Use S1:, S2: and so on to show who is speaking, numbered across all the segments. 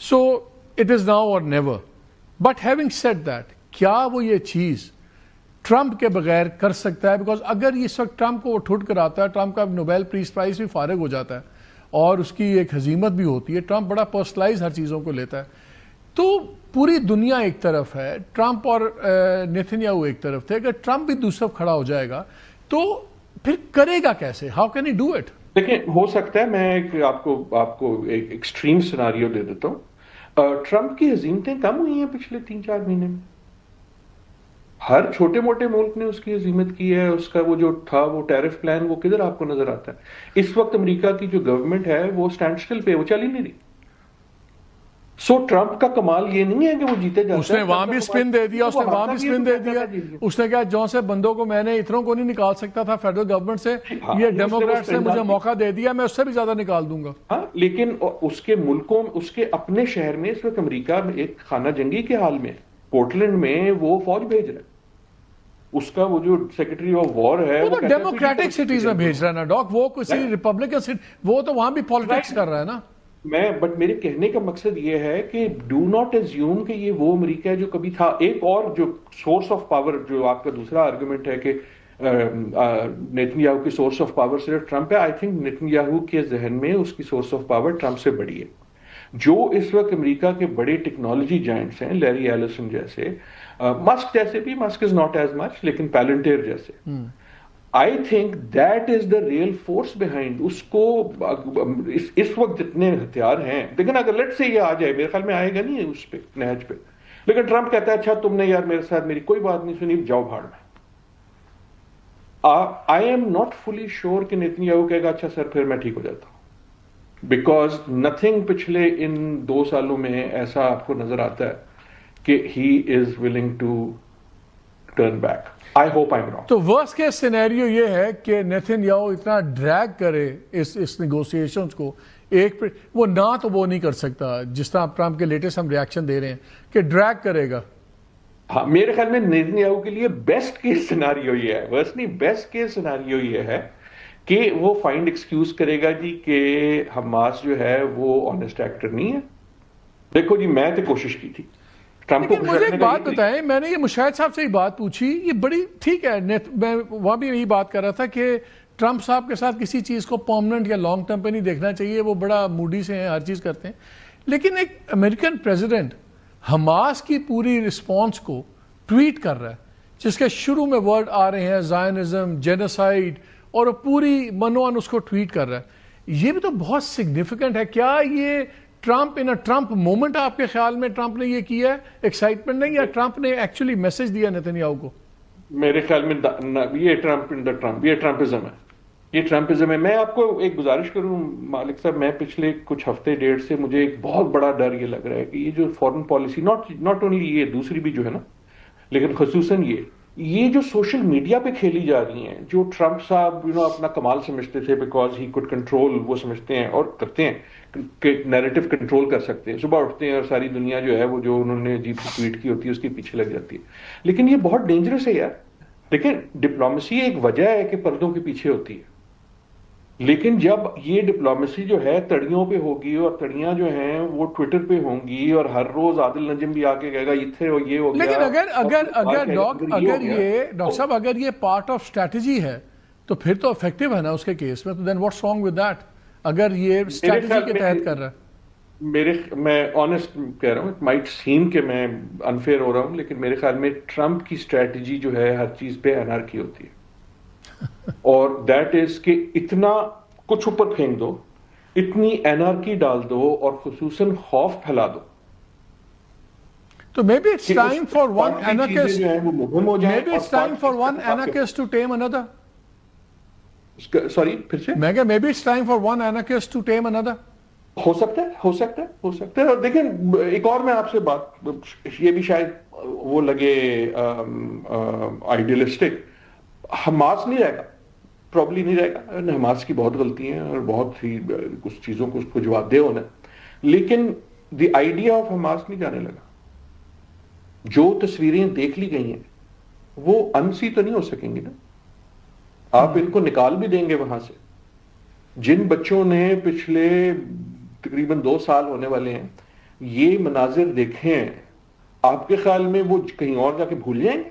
S1: So it is now اور never. But having said that, کیا وہ یہ چیز ٹرمپ کے بغیر کر سکتا ہے؟ بیکاز اگر اس وقت ٹرمپ کو وہ ٹھٹ کر آتا ہے, ٹرمپ کا نوبیل پیس پرائز بھی فارغ ہو جاتا ہے اور اس کی ایک ہزیمت بھی ہوتی ہے. ٹرمپ بڑا پرسنلائز ہر چیزوں کو لیتا ہے. تو پوری دنیا ایک طرف ہے, ٹرمپ اور نیتن یاہو ایک طرف تھے. اگر ٹرمپ بھی دوسرا کھڑا ہو جائے گا تو پھر کرے گا کیسے؟ How can he do it?
S2: دیکھیں, ہو سکتا ہے میں آپ کو ایک ایکسٹریم سیناریو دے دیتا ہوں. ٹرمپ کی عظیمتیں کم ہوئی ہیں پچھلے 3-4 مہینے میں. ہر چھوٹے موٹے ملک نے اس کی عظیمت کی ہے. اس کا وہ جو تھا وہ ٹیرف پلان, وہ کدھر آپ کو نظر آتا ہے؟ اس وقت امریکہ کی جو گورنمنٹ ہے وہ اسٹینڈ اسٹل پہ, وہ چل ہی نہیں رہی. سو ٹرمپ کا کمال یہ نہیں ہے کہ وہ جیتے جاتے ہیں.
S1: اس نے وہاں بھی اسپن دے دیا, اس نے وہاں بھی اسپن دے دیا. اس نے کہا جون سے بندوں کو میں نے اتنوں کو نہیں نکال سکتا تھا فیڈرل گورنمنٹ سے, یہ ڈیموکریٹ سے مجھے موقع دے دیا, میں اس سے بھی زیادہ نکال دوں گا.
S2: ہاں, لیکن اس کے ملکوں, اس کے اپنے شہر میں اس وقت امریکہ ایک خانہ جنگی کے حال میں, پورٹلینڈ میں وہ فوج بھیج رہا ہے. اس کا وہ جو سیکرٹری آف وار ہے
S1: وہ تو ڈیموکریٹک سٹیز میں بھیج رہا ہے نا ڈاک, وہ کسی ریپبلکن سٹی, وہ تو وہاں بھی پالیٹکس کر رہا ہے نا.
S2: بٹ میرے کہنے کا مقصد یہ ہے کہ ڈو ناٹ ایزیوم کہ یہ وہ امریکہ ہے جو کبھی تھا. ایک اور جو سورس آف پاور, جو آپ کا دوسرا آرگومنٹ ہے کہ نیتن یاہو کی سورس آف پاور صرف ٹرمپ ہے, آئی تھنک نیتن یاہو کے ذہن میں اس کی سورس آف پاور ٹرمپ سے بڑی ہے. جو اس وقت امریکہ کے بڑے ٹیکنالوجی جائنٹس ہیں, لیری ایلسن جیسے, مسک جیسے بھی, مسک از ناٹ ایز مچ, لیکن پیلنٹیر جیسے, I think that is the real force behind. اس کو اس وقت جتنے ہتھیار ہیں, لیکن اگر لیٹ سے یہ آ جائے, میرے خیال میں آئے گا نہیں اس پہ, نہج پہ, لیکن ٹرمپ کہتا ہے اچھا تم نے یار میرے ساتھ میری کوئی بات نہیں سنی, جاؤ بھاڑ میں. I am not fully sure کہ نیتن یاہو کہے گا اچھا سر پھر میں ٹھیک ہو جاتا ہوں, بیکاز نتھنگ پچھلے ان 2 سالوں میں ایسا آپ کو نظر آتا ہے کہ he is willing to turn back. I hope I'm wrong.
S1: تو ورسٹ کیس سینیریو یہ ہے کہ نیتن یاہو اتنا ڈریگ کرے اس نیگوسیشنز کو, ایک وہ نہ تو وہ نہیں کر سکتا, جس طرح ٹرمپ کے لیٹسٹ ہم ریاکشن دے رہے ہیں کہ ڈریگ کرے گا.
S2: ہاں, میرے خیال میں نیتن یاہو کے لیے بیسٹ کیس سیناریو یہ ہے, ورسٹ نہیں, بیسٹ کیس سیناریو یہ ہے کہ وہ فائنڈ ایکسکیوز کرے گا جی کہ حماس جو ہے وہ آنےسٹ ایکٹر نہیں ہے. دیکھو جی, میں تو کوشش کی تھی.
S1: لیکن مجھے ایک بات بتائیں, میں نے یہ مشاہد صاحب سے ہی بات پوچھی, یہ بڑی ٹھیک ہے, میں وہاں بھی یہی بات کر رہا تھا کہ ٹرمپ صاحب کے ساتھ کسی چیز کو پرماننٹ یا لانگ ٹرم پہ نہیں دیکھنا چاہیے, وہ بڑا موڈی سے ہیں, ہر چیز کرتے ہیں. لیکن ایک امریکن پریزیڈنٹ حماس کی پوری رسپانس کو ٹویٹ کر رہا ہے, جس کے شروع میں ورڈ آ رہے ہیں زائنزم, جینوسائیڈ, اور پوری منوان اس کو ٹویٹ کر رہا ہے. یہ بھی تو بہت سگنیفیکنٹ ہے. کیا یہ ٹرمپ ان ٹرمپ مومنٹ آپ کے خیال میں ٹرمپ نے یہ کیا ہے, ایکسائٹمنٹ نہیں, یا ٹرمپ نے ایکچولی میسج دیا نیتن یاہو کو؟
S2: میرے خیال میں یہ ٹرمپ ان دا ٹرمپ, یہ ٹرمپزم ہے, یہ ٹرمپزم ہے. میں آپ کو ایک گزارش کروں مالک صاحب, میں پچھلے کچھ ہفتے ڈیڑھ سے مجھے ایک بہت بڑا ڈر یہ لگ رہا ہے کہ یہ جو فورن پالیسی, ناٹ اونلی یہ, دوسری بھی جو ہے نا, لیکن خصوصاً یہ جو سوشل میڈیا پہ کھیلی جا رہی ہیں, جو ٹرمپ صاحب اپنا کمال سمجھتے تھے بیکاز ہی کوڈ کنٹرول, وہ سمجھتے ہیں اور کرتے ہیں کہ نیریٹو کنٹرول کر سکتے ہیں. صبح اٹھتے ہیں اور ساری دنیا جو ہے وہ جو انہوں نے عجیب سی ٹویٹ کی ہوتی ہے اس کے پیچھے لگ جاتی ہے. لیکن یہ بہت ڈینجرس ہے یار. دیکھیں, ڈپلومیسی ایک وجہ ہے کہ پردوں کے پیچھے ہوتی ہے, لیکن جب یہ ڈپلومیسی جو ہے تڑیوں پہ ہوگی, اور تڑیاں جو ہیں وہ ٹویٹر پہ ہوں گی, اور ہر روز عادل نجم بھی آ کے کہے گا یہ ہو گیا.
S1: لیکن ڈاکٹر صاحب اگر یہ پارٹ آف اسٹریٹجی ہے تو پھر تو افیکٹو ہے نا اس کے کیس میں, تو then what's wrong with that اگر یہ اسٹریٹجی کے تحت کر رہا ہے؟
S2: میں آنےسٹ کہہ رہا ہوں, اٹ مائٹ سیم کہ میں انفیئر ہو رہا ہوں, لیکن میرے خیال میں ٹرمپ کی اسٹریٹجی جو ہے ہر چیز پہ انارکی ہوتی ہے, اور دیٹ از کہ اتنا کچھ اوپر پھینک دو, اتنی انارکی ڈال دو, اور خصوصاً خوف پھیلا دو.
S1: تو maybe it's time for one anarchist, maybe it's time for one anarchist to tame another.
S2: Sorry, پھر سے
S1: میں کہا maybe it's time for one anarchist to tame another.
S2: ہو سکتا ہے. اور دیکھیں, ایک اور میں آپ سے بات, یہ بھی شاید وہ لگے آئیڈیلسٹک, حماس نہیں رہے گا, پرابلی نہیں رہے گا. حماس کی بہت غلطی ہیں اور بہت ہی کچھ چیزوں کو اس کو جواب دے ہونا, لیکن دی آئیڈیا آف حماس نہیں جانے لگا. جو تصویریں دیکھ لی گئی ہیں وہ انسی تو نہیں ہو سکیں گی نا, آپ ان کو نکال بھی دیں گے وہاں سے. جن بچوں نے پچھلے تقریباً 2 سال ہونے والے ہیں یہ مناظر دیکھیں آپ کے خیال میں وہ کہیں اور جا کے بھول جائیں گے؟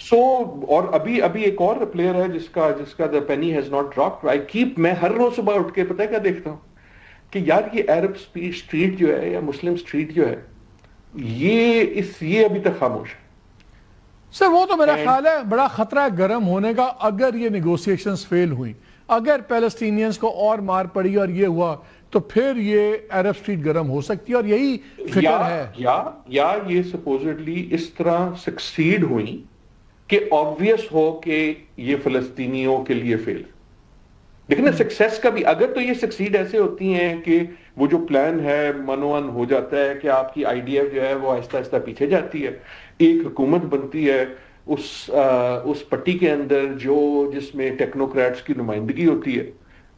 S2: سو اور ابھی ایک اور پلیئر ہے جس کا the penny has not dropped. میں ہر روز صبح اٹھ کے پتہ کیا دیکھتا ہوں کہ یار یہ عرب اسٹریٹ جو ہے یا مسلم اسٹریٹ جو ہے یہ ابھی تک خاموش ہے.
S1: سر وہ تو میرا خیال ہے بڑا خطرہ ہے گرم ہونے کا اگر یہ نیگوسیشنز فیل ہوئی, اگر پیلسٹینینز کو اور مار پڑی اور یہ ہوا تو پھر یہ عرب اسٹریٹ گرم ہو سکتی ہے, اور یہی فکر ہے.
S2: یا یہ سپوزڈلی اس طرح سکسیڈ ہوئی کہ آبویس ہو کہ یہ فلسطینیوں کے لیے فیل. لیکن سکسیس کا بھی اگر تو یہ سکسیڈ ایسے ہوتی ہیں کہ وہ جو پلان ہے منوان ہو جاتا ہے کہ آپ کی IDF جو ہے وہ آہستہ آہستہ پیچھے جاتی ہے, ایک حکومت بنتی ہے اس پٹی کے اندر جس میں ٹیکنوکریٹس کی نمائندگی ہوتی ہے,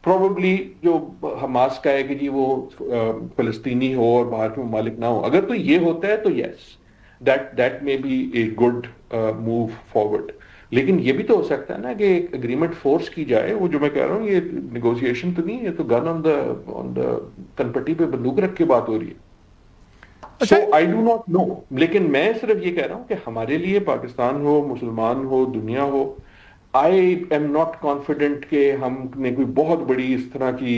S2: پروبیبلی جو حماس کا ہے کہ جی وہ فلسطینی ہو اور باہر کے ممالک نہ ہو, اگر تو یہ ہوتا ہے تو یس that may be a good move forward. لیکن یہ بھی تو ہو سکتا ہے نا کہ ایک اگریمنٹ فورس کی جائے, وہ جو میں کہہ رہا ہوں یہ نیگوسیشن تو نہیں, یہ تو گن آن دا کنپٹی پہ بندوق رکھ کے بات ہو رہی ہے. So I do not know, لیکن میں صرف یہ کہہ رہا ہوں کہ ہمارے لیے پاکستان ہو, مسلمان ہو, دنیا ہو, I am not confident کہ ہم نے کوئی بہت بڑی اس طرح کی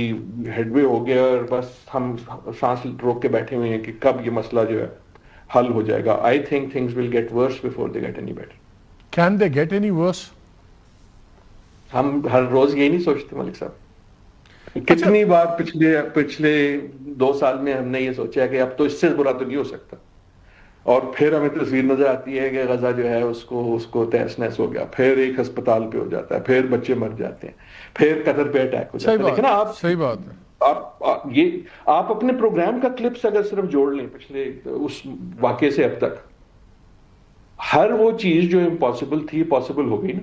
S2: ہیڈ وے ہو گیا اور بس ہم سانس روک کے بیٹھے ہوئے ہیں کہ کب یہ مسئلہ جو ہے حل ہو جائے گا. I think things will get worse before they get any better.
S1: Can they get any worse?
S2: ہم ہر روز یہی نہیں سوچتے ملک صاحب. کتنی بار پچھلے 2 سال میں ہم نے یہ سوچا کہ اب تو اس سے برا تو نہیں ہو سکتا, اور پھر ہمیں تصویر نظر آتی ہے کہ غزہ جو ہے اس کو تہس نہس ہو گیا, پھر ایک ہسپتال پہ ہو جاتا ہے, پھر بچے مر جاتے ہیں, پھر قطر پہ اٹیک ہو جاتا ہے. لیکن
S1: صحیح بات ہے.
S2: آپ اپنے پروگرام کا کلپس اگر صرف جوڑ لیں پچھلے اس واقعے سے اب تک, ہر وہ چیز جو امپاسبل تھی پاسبل ہو گئی نا.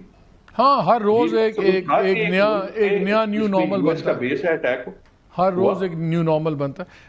S1: ہاں, ہر روز ایک نیا نیو نارمل بنتا ہے.
S2: بیس ہے اٹیک,
S1: ہر روز ایک نیو نارمل بنتا ہے.